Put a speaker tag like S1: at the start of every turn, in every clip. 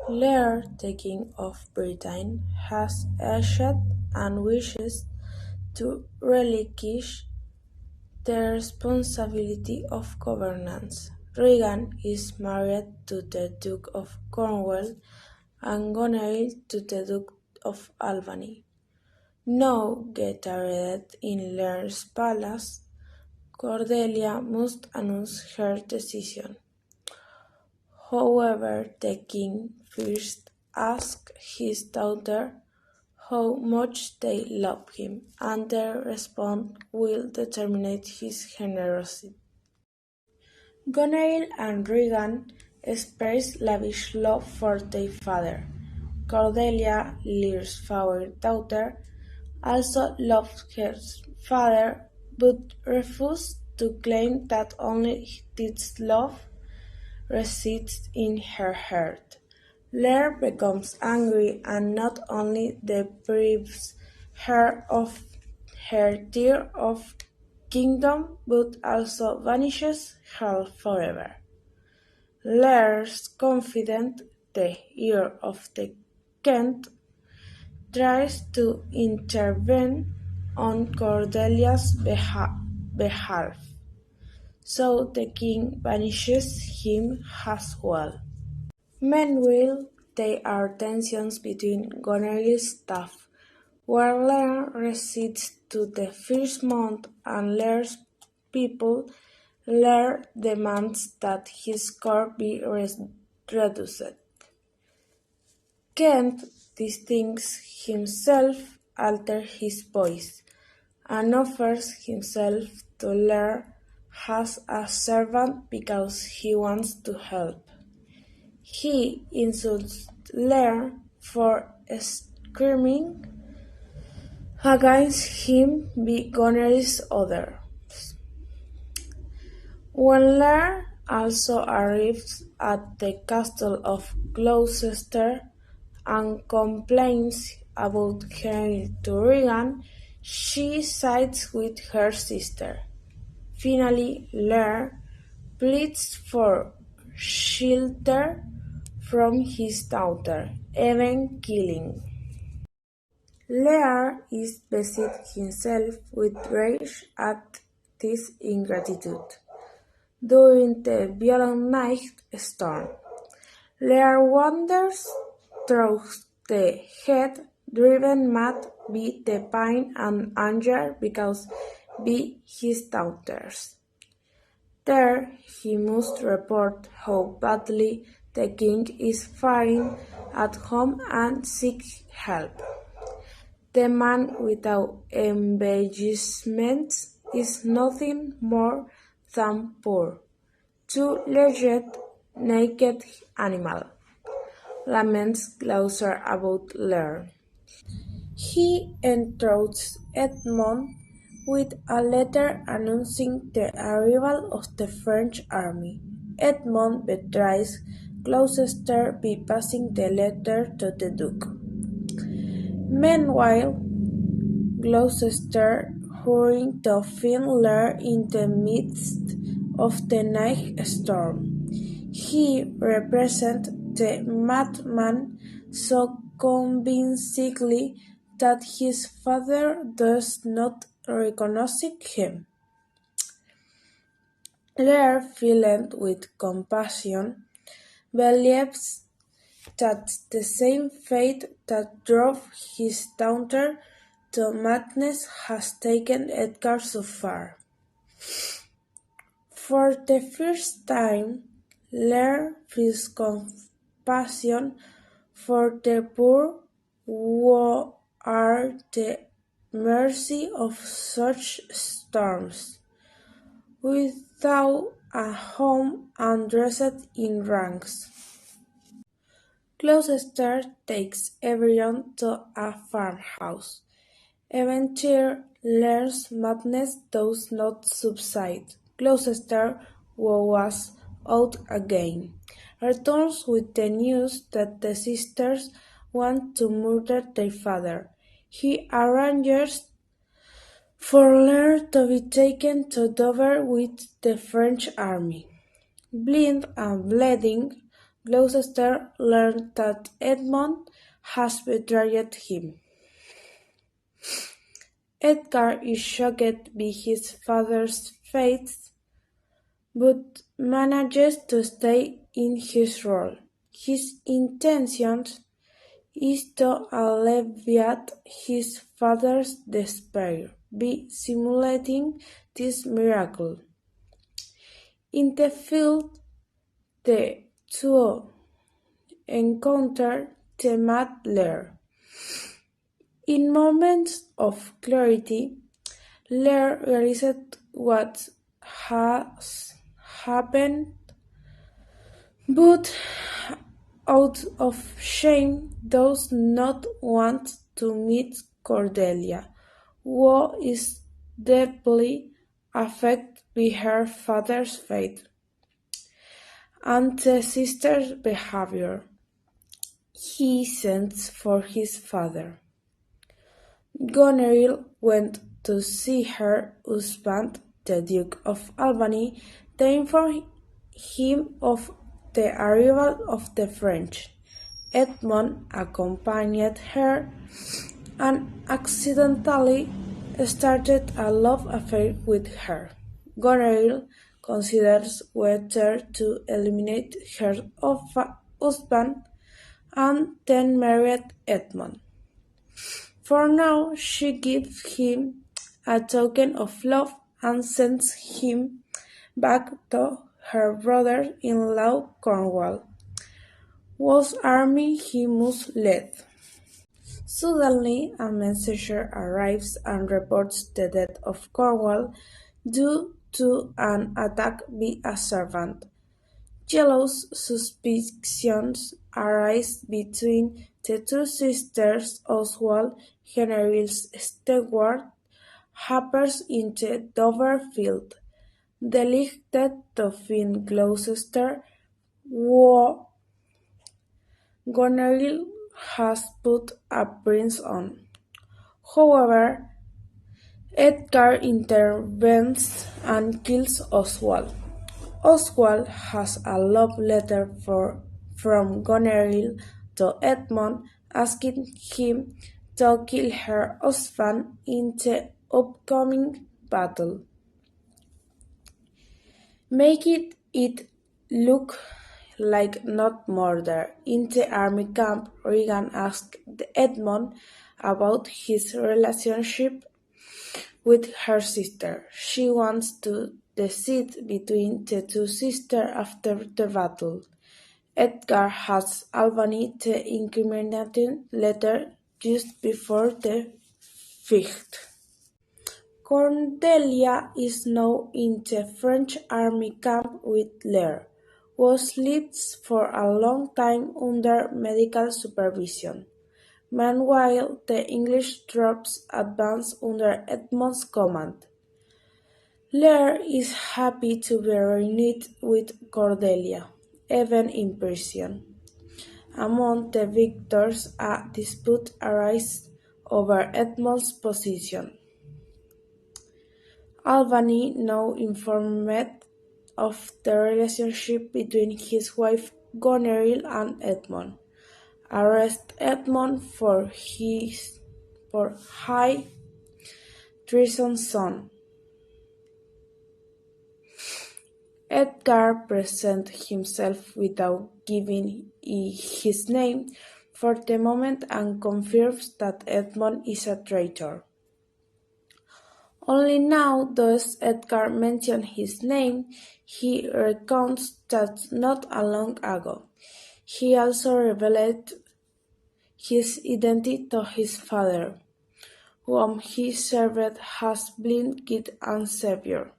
S1: Lear, the King of Britain, has aged and wishes to relinquish the responsibility of governance. Regan is married to the Duke of Cornwall and Goneril to the Duke of Albany. Now gathered in Lear's palace, Cordelia must announce her decision. However, the king first asks his daughter how much they love him, and their response will determine his generosity. Goneril and Regan express lavish love for their father. Cordelia, Lear's favorite daughter, also loves her father, but refuses to claim that only this love resides in her heart. Lear becomes angry and not only deprives her of her tier of kingdom, but also banishes her forever. Lear's confidant, the heir of the Kent, tries to intervene on Cordelia's behalf, so the king banishes him as well. Meanwhile, there are tensions between Goneril's staff, where Lear recedes to the first month and Lear's people. Lear demands that his court be reduced. Kent distinguishes himself, alters his voice, and offers himself to Lear as a servant because he wants to help. He insults Lear for screaming against him by Goneril's orders. When Lear also arrives at the castle of Gloucester and complains about Henry to Regan, she sides with her sister. Finally, Lear pleads for shelter from his daughter, even killing. Lear is beside himself with rage at this ingratitude. During the violent night storm, Lear wanders through the head, driven mad by the pain and anger because by his daughters. There he must report how badly the king is faring at home and seek help. The man without embellishments is nothing more than poor, two-legged, naked animal, laments Gloucester about Lear. He entrusts Edmund with a letter announcing the arrival of the French army. Edmund betrays Gloucester by passing the letter to the Duke. Meanwhile, Gloucester hurrying to find Lear in the midst of the night storm. He represents the madman so convincingly that his father does not recognize him. Lear, filled with compassion, believes that the same fate that drove his daughter to madness has taken Edgar so far. For the first time, Lear feels compassion for the poor who are at the mercy of such storms, without a home and dressed in rags. Gloucester takes everyone to a farmhouse. Even Lear's madness does not subside. Gloucester, who was out again, returns with the news that the sisters want to murder their father. He arranges for Lear to be taken to Dover with the French army. Blind and bleeding, Gloucester learns that Edmund has betrayed him. Edgar is shocked by his father's fate, but manages to stay in his role. His intention is to alleviate his father's despair by simulating this miracle. In the field, the two encounter the Mad Lair. In moments of clarity, Lair realizes what has happened, but out of shame does not want to meet Cordelia, who is deeply affected by her father's fate and the sister's behavior. He sends for his father. Goneril went to see her husband, the Duke of Albany, to inform him of the arrival of the French. Edmund accompanied her and accidentally started a love affair with her. Goneril considers whether to eliminate her husband and then married Edmund. For now, she gives him a token of love and sends him back to her brother-in-law Cornwall, whose army he must lead. Suddenly, a messenger arrives and reports the death of Cornwall due to an attack by a servant. Jealous suspicions arise between the two sisters. Oswald, Goneril's steward, happens into Dover field, delighted to find Gloucester, who Goneril has put a prince on. However, Edgar intervenes and kills Oswald. Oswald has a love letter from Goneril to Edmund asking him to kill her husband in the upcoming battle, making it look like not murder. In the army camp, Regan asks Edmund about his relationship with her sister. She wants to decide between the two sisters after the battle. Edgar has Albany the incriminating letter just before the fight. Cordelia is now in the French army camp with Lear, who sleeps for a long time under medical supervision. Meanwhile, the English troops advance under Edmund's command. Lear is happy to be reunited with Cordelia, even in prison. Among the victors, a dispute arises over Edmund's position. Albany, now informed of the relationship between his wife Goneril and Edmund, arrests Edmund for high treason. Edgar presents himself without giving his name for the moment and confirms that Edmund is a traitor. Only now does Edgar mention his name. He recounts that not long ago he also revealed his identity to his father, whom he served as blind guide and savior.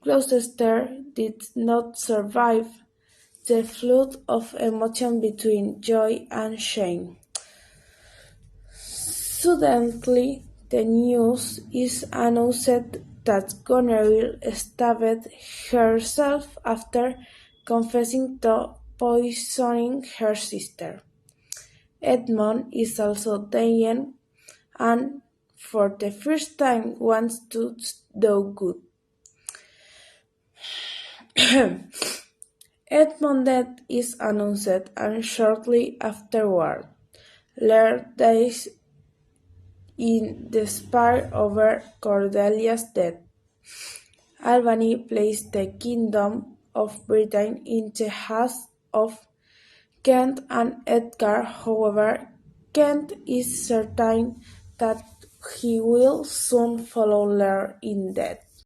S1: Gloucester did not survive the flood of emotion between joy and shame. Suddenly, the news is announced that Goneril stabbed herself after confessing to poisoning her sister. Edmund is also dying and, for the first time, wants to do good. Edmund's death is announced, and shortly afterward, Lear dies in despair over Cordelia's death. Albany placed the Kingdom of Britain in the hands of Kent and Edgar. However, Kent is certain that he will soon follow Lear in death.